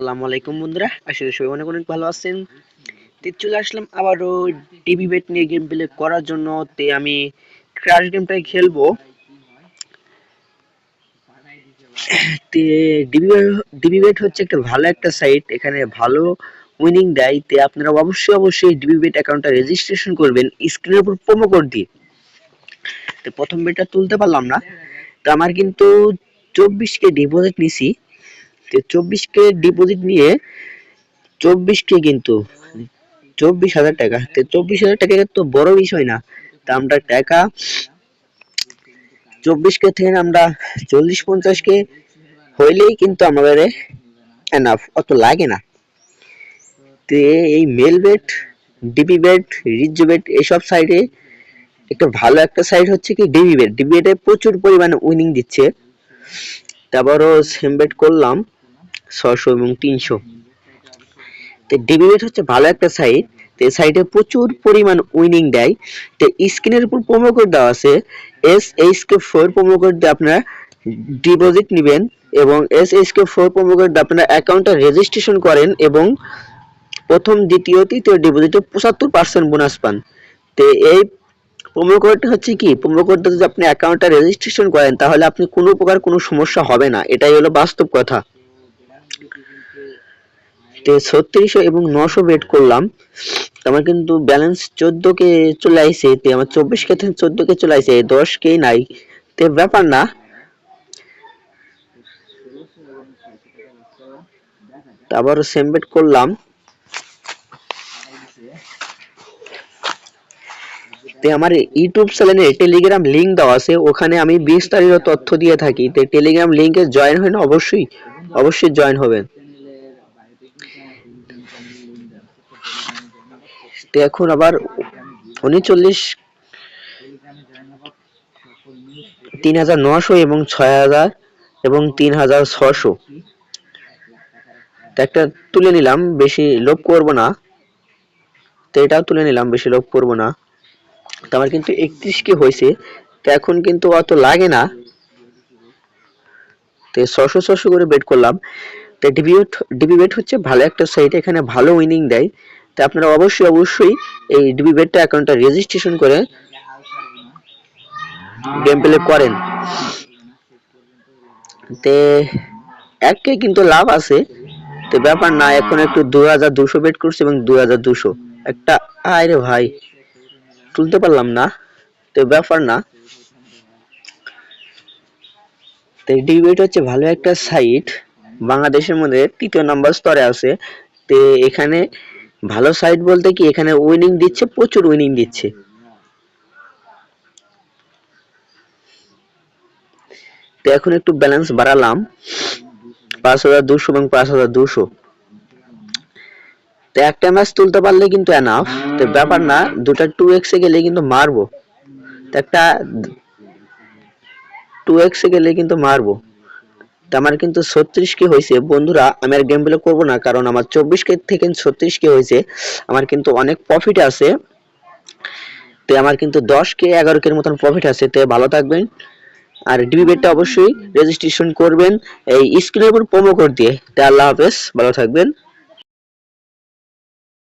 আসসালামু আলাইকুম বন্ধুরা, আশা করি সবাই অনেক অনেক ভালো আছেন। চলে আসলাম আবারও টিভি বেট নিয়ে গেম প্লে করার জন্য। আমি ক্র্যাশ গেমটাই খেলবো। তে ডিবি বেট হচ্ছে একটা ভালো একটা সাইট, এখানে ভালো উইনিং দেয়। আপনারা অবশ্যই ডিবি বেট অ্যাকাউন্টটা রেজিস্ট্রেশন করবেন স্ক্রিনের উপর প্রোমো কোড দিয়ে। প্রথম বেটটা তুলতে পারলাম না, তো আমার কিন্তু 24K ডিপোজিট নিছি। 24K ডিপোজিট নিয়ে 24K কিন্তু 24,000 টাকা। 24,000 টাকা তো বড় বিষয় না। তা আমরা টাকা 24K থেকে আমরা 40-50K হইলেই কিন্তু আমাদের এনাফ, অত লাগে না। তে এই মেল বেট, ডিবি বেট, রিচ বেট এসব সাইডে একটা ভালো একটা সাইড হচ্ছে কি ডিবি বেট। ডিবি বেটে প্রচুর পরিমাণে উইনিং দিচ্ছে। তারপরও সেম বেট করলাম 600 এবং 300। তো ডিবি বেট হচ্ছে ভালো একটা সাইট। তো এই সাইটে প্রচুর পরিমাণ উইনিং দেয়। তো স্ক্রিনের উপর প্রোমো কোড দেওয়া আছে, SHK4 প্রোমো কোড দিয়ে আপনারা ডিপোজিট নেবেন এবং SHK4 প্রোমো কোড দিয়ে আপনারা অ্যাকাউন্টটা রেজিস্ট্রেশন করেন এবং প্রথম, দ্বিতীয়, তৃতীয় ডিপোজিটে 75% বোনাস পান। তো এই প্রোমো কোডটা হচ্ছে কি, প্রোমো কোডটা যদি আপনি অ্যাকাউন্টটা রেজিস্ট্রেশন করেন তাহলে আপনি কোনো প্রকার কোনো সমস্যা হবে না, এটাই হলো বাস্তব কথা। 3600 এবং 900 বেট করলাম। আমার কিন্তু ব্যালেন্স 14K চলে আইছে। আমার 24K থেকে 14K চলে আইছে, 10K নাই। ব্যাপার না। আবার সেম বেট করলাম। আমার ইউটিউব চ্যানেলে টেলিগ্রাম লিংক দেওয়া আছে, ওখানে আমি বিস্তারিত তথ্য দিয়ে থাকি। টেলিগ্রাম লিংকে জয়েন হয় না, অবশ্যই জয়েন হবেন। এখন আবার 39 3900 এবং 6000 এবং 3600 একটা তুলে নিলাম, বেশি লোভ করব না। এটাও তুলে নিলাম, বেশি লোভ করব না। আমার কিন্তু 31K হয়েছে। এখন কিন্তু অত লাগে না। 600 করে বেট করলাম। ডিবি বেট হচ্ছে ভালো একটা সাইট, এখানে ভালো উইনিং দেয়। আপনারা অবশ্যই এই ডিবি বেটটা অ্যাকাউন্টটা রেজিস্ট্রেশন করে গেম প্লে করেন। কিন্তু লাভ আছে। ব্যাপার না, এখন একটু 2200 বেট করছি এবং 2200 একটা আরে ভাই তুলতে পারলাম না। ব্যাপার না। ডিবেট হচ্ছে ভালো একটা সাইট, বাংলাদেশের মধ্যে 3য় নাম্বার স্তরে আছে। এখানে ভালো সাইট বলতে কি, এখানে উইনিং দিচ্ছে, প্রচুর উইনিং দিচ্ছে। এখন একটু ব্যালেন্স বাড়ালাম, 5200 এবং 5200। একটা ম্যাচ তুলতে পারলে কিন্তু এনাফ। ব্যাপার না, দুটা 2x এ গেলে কিন্তু মারবো। একটা 2x এ গেলে কিন্তু মারবো। আমার কিন্তু 36K হয়েছে বন্ধুরা। আমি আর গেম প্লে করবো না, কারণ আমার 24K থেকে 36K হয়েছে। আমার কিন্তু অনেক প্রফিট আছে। আমার কিন্তু 10K 11K এর মতন প্রফিট আছে। ভালো থাকবেন, আর ডিবি বেটটা অবশ্যই রেজিস্ট্রেশন করবেন এই স্ক্রিনের উপর প্রোমো কোড দিয়ে। আল্লাহ হাফেজ, ভালো থাকবেন।